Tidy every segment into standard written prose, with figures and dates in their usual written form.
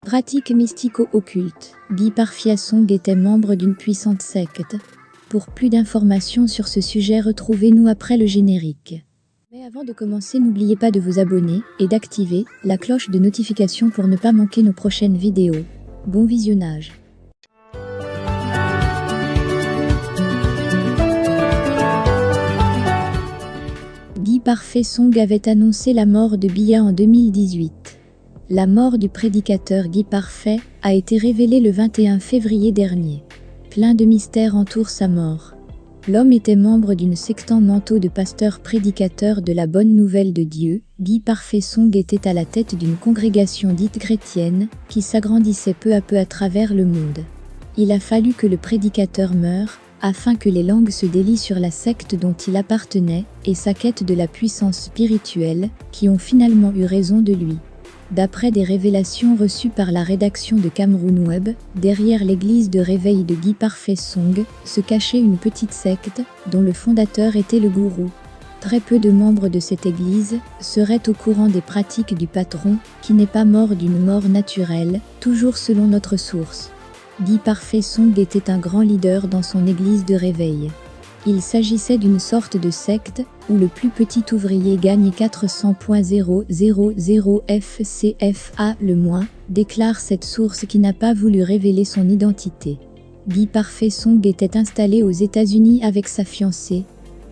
Pratique mystico-occulte. Guy Parfait Song était membre d'une puissante secte. Pour plus d'informations sur ce sujet, retrouvez-nous après le générique. Mais avant de commencer, n'oubliez pas de vous abonner et d'activer la cloche de notification pour ne pas manquer nos prochaines vidéos. Bon visionnage. Guy Parfait Song avait annoncé la mort de Bia en 2018. La mort du prédicateur Guy Parfait a été révélée le 21 février dernier. Plein de mystères entourent sa mort. L'homme était membre d'une secte manteau de pasteurs prédicateurs de la bonne nouvelle de Dieu. Guy Parfait Song était à la tête d'une congrégation dite chrétienne qui s'agrandissait peu à peu à travers le monde. Il a fallu que le prédicateur meure afin que les langues se délient sur la secte dont il appartenait et sa quête de la puissance spirituelle qui ont finalement eu raison de lui. D'après des révélations reçues par la rédaction de Cameroun Web, derrière l'église de réveil de Guy Parfait Song se cachait une petite secte dont le fondateur était le gourou. Très peu de membres de cette église seraient au courant des pratiques du patron qui n'est pas mort d'une mort naturelle, toujours selon notre source. Guy Parfait Song était un grand leader dans son église de réveil. Il s'agissait d'une sorte de secte où le plus petit ouvrier gagne 400,000 FCFA le mois, déclare cette source qui n'a pas voulu révéler son identité. Guy Parfait Song était installé aux États-Unis avec sa fiancée.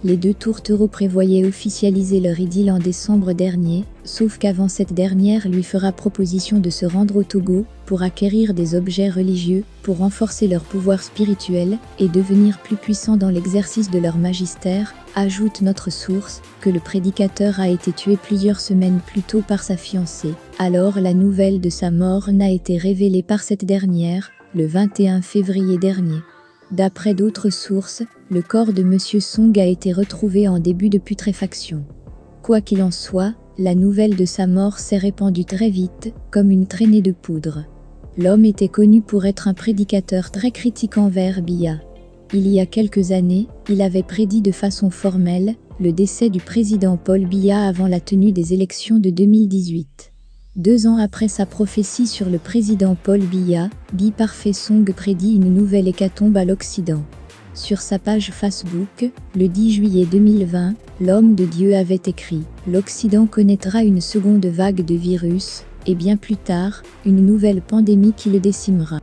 Les deux tourtereaux prévoyaient officialiser leur idylle en décembre dernier, sauf qu'avant cette dernière lui fera proposition de se rendre au Togo pour acquérir des objets religieux, pour renforcer leur pouvoir spirituel et devenir plus puissants dans l'exercice de leur magistère, ajoute notre source, que le prédicateur a été tué plusieurs semaines plus tôt par sa fiancée. Alors la nouvelle de sa mort n'a été révélée par cette dernière, le 21 février dernier. D'après d'autres sources, le corps de Monsieur Song a été retrouvé en début de putréfaction. Quoi qu'il en soit, la nouvelle de sa mort s'est répandue très vite, comme une traînée de poudre. L'homme était connu pour être un prédicateur très critique envers Bia. Il y a quelques années, il avait prédit de façon formelle le décès du président Paul Biya avant la tenue des élections de 2018. 2 ans après sa prophétie sur le président Paul Biya, Guy Parfait Song prédit une nouvelle hécatombe à l'Occident. Sur sa page Facebook, le 10 juillet 2020, l'homme de Dieu avait écrit « L'Occident connaîtra une seconde vague de virus, et bien plus tard, une nouvelle pandémie qui le décimera.